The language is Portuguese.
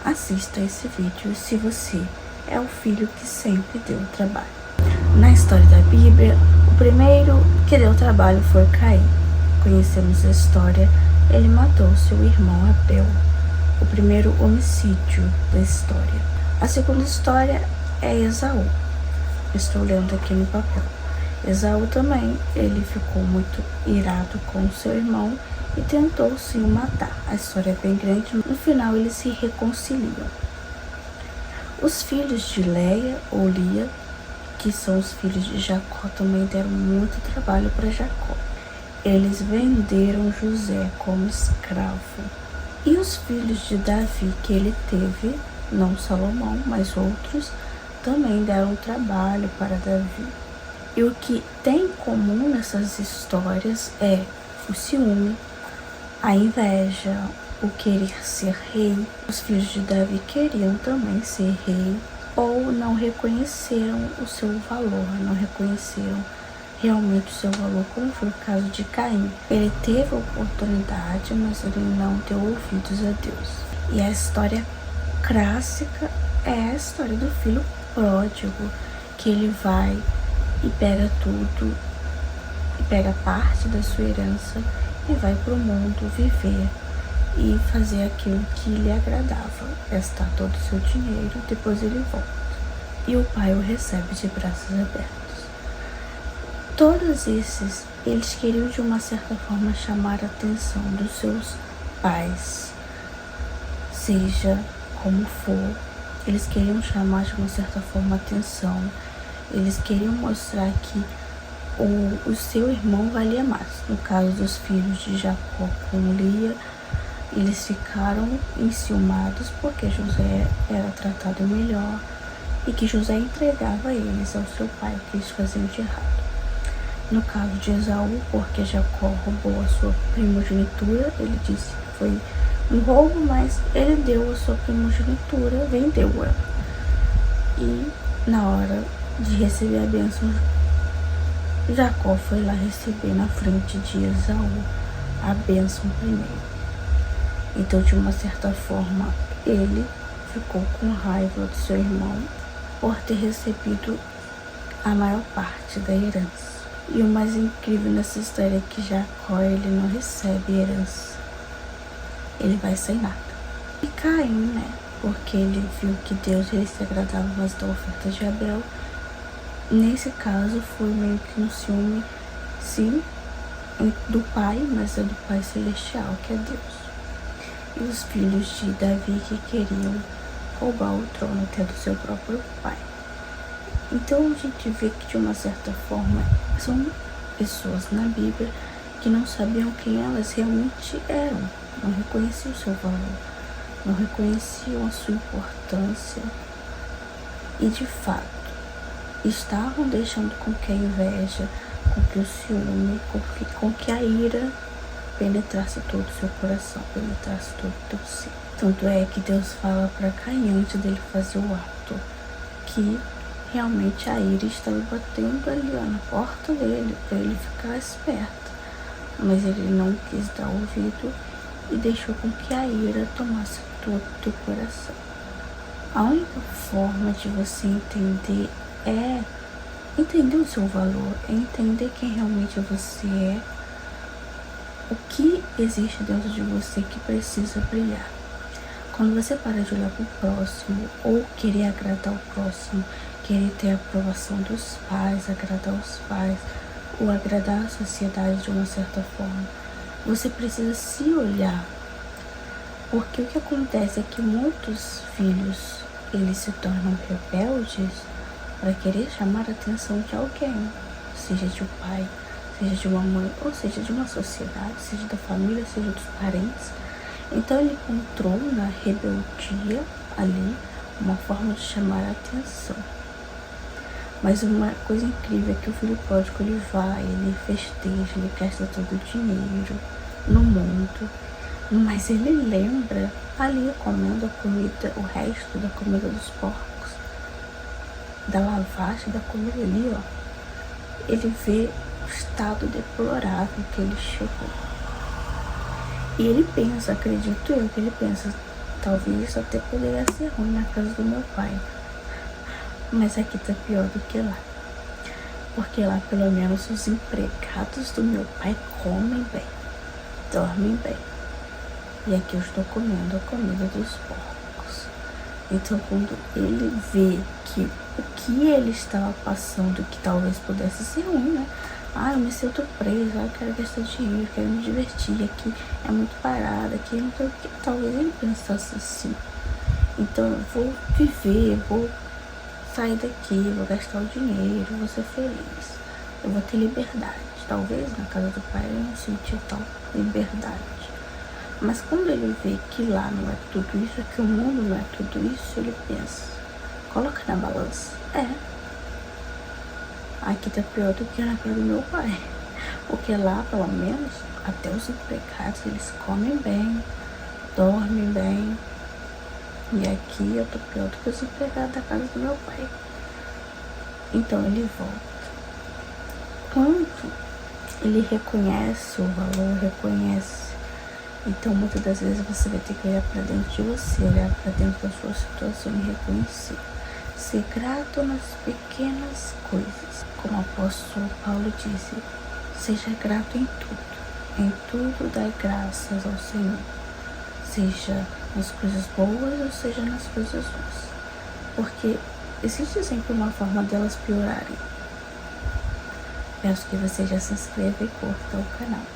Assista esse vídeo se você é o filho que sempre deu trabalho. Na história da Bíblia, o primeiro que deu trabalho foi Caim. Conhecemos a história, ele matou seu irmão Abel, o primeiro homicídio da história. A segunda história é Esaú. Estou lendo aqui no papel. Esaú também, ele ficou muito irado com seu irmão e tentou sim o matar. A história é bem grande, no final eles se reconciliam. Os filhos de Leia ou Lia, que são os filhos de Jacó, também deram muito trabalho para Jacó. Eles venderam José como escravo. E os filhos de Davi que ele teve, não Salomão, mas outros, também deram trabalho para Davi. E o que tem em comum nessas histórias é o ciúme, a inveja, o querer ser rei. Os filhos de Davi queriam também ser rei, ou não reconheceram o seu valor, não reconheceram realmente o seu valor, como foi o caso de Caim. Ele teve a oportunidade, mas ele não deu ouvidos a Deus. E a história clássica é a história do filho pródigo, que ele vai e pega tudo, e pega parte da sua herança e vai para o mundo viver e fazer aquilo que lhe agradava, gastar todo o seu dinheiro, depois ele volta. E o pai o recebe de braços abertos. Todos esses, eles queriam de uma certa forma chamar a atenção dos seus pais, seja como for, eles queriam chamar de uma certa forma a atenção, eles queriam mostrar que o seu irmão valia mais. No caso dos filhos de Jacó com Lia, eles ficaram enciumados porque José era tratado melhor e que José entregava eles ao seu pai, o que eles faziam de errado. No caso de Esaú, porque Jacó roubou a sua primogenitura, ele disse que foi um roubo, mas ele deu a sua primogenitura, vendeu-a. E na hora de receber a bênção, Jacó foi lá receber na frente de Esaú a bênção primeiro. Então, de uma certa forma, ele ficou com raiva do seu irmão por ter recebido a maior parte da herança. E o mais incrível nessa história é que Jacó, ele não recebe herança. Ele vai sem nada. E Caim, né? Porque ele viu que Deus ele se agradava mais da oferta de Abel. Nesse caso, foi meio que um ciúme, sim, do pai, mas é do Pai Celestial, que é Deus. E os filhos de Davi que queriam roubar o trono até do seu próprio pai. Então a gente vê que de uma certa forma são pessoas na Bíblia que não sabiam quem elas realmente eram, não reconheciam o seu valor, não reconheciam a sua importância e de fato estavam deixando com que a inveja, com que o ciúme, com que a ira penetrasse todo o seu coração, penetrasse todo o teu ser. Tanto é que Deus fala para Caim antes dele fazer o ato, que realmente a ira estava batendo ali na porta dele, para ele ficar esperto. Mas ele não quis dar ouvido e deixou com que a ira tomasse todo o teu coração. A única forma de você entender é entender o seu valor, é entender quem realmente você é, o que existe dentro de você que precisa brilhar. Quando você para de olhar para o próximo ou querer agradar o próximo, querer ter a aprovação dos pais, agradar os pais ou agradar a sociedade de uma certa forma, você precisa se olhar. Porque o que acontece é que muitos filhos, eles se tornam rebeldes para querer chamar a atenção de alguém, seja de um pai, seja de uma mãe, ou seja de uma sociedade, seja da família, seja dos parentes. Então ele encontrou na rebeldia ali uma forma de chamar a atenção. Mas uma coisa incrível é que o filho pródigo, ele vai, ele festeja, ele gasta todo o dinheiro no mundo, mas ele lembra ali comendo a comida, o resto da comida dos porcos, da lavagem da comida ali, ó. Ele vê o estado deplorável que ele chegou. E ele pensa, acredito eu, que ele pensa, talvez isso até poderia ser ruim na casa do meu pai. Mas aqui tá pior do que lá. Porque lá, pelo menos, os empregados do meu pai comem bem, dormem bem. E aqui eu estou comendo a comida dos porcos. Então, quando ele vê que o que ele estava passando, que talvez pudesse ser ruim, né? Ah, eu me sinto preso, eu quero gastar dinheiro, eu quero me divertir, aqui é muito parado, aqui não sei o que. Talvez ele pensasse assim. Então, eu vou viver, vou sair daqui, vou gastar o dinheiro, vou ser feliz. Eu vou ter liberdade. Talvez na casa do pai ele não sentiu tal liberdade. Mas quando ele vê que lá não é tudo isso, que o mundo não é tudo isso, ele pensa, coloca na balança. Aqui tá pior do que na casa do meu pai. Porque lá, pelo menos, até os empregados, eles comem bem, dormem bem. E aqui eu tô pior do que os empregados da casa do meu pai. Então ele volta. Quando ele reconhece o valor, reconhece. Então muitas das vezes você vai ter que olhar pra dentro de você, olhar pra dentro da sua situação e reconhecer. Ser grato nas pequenas coisas. Como o apóstolo Paulo disse, seja grato em tudo. Em tudo dai graças ao Senhor. Seja nas coisas boas ou seja nas coisas ruins. Porque existe sempre uma forma delas piorarem. Peço que você já se inscreva e curta o canal.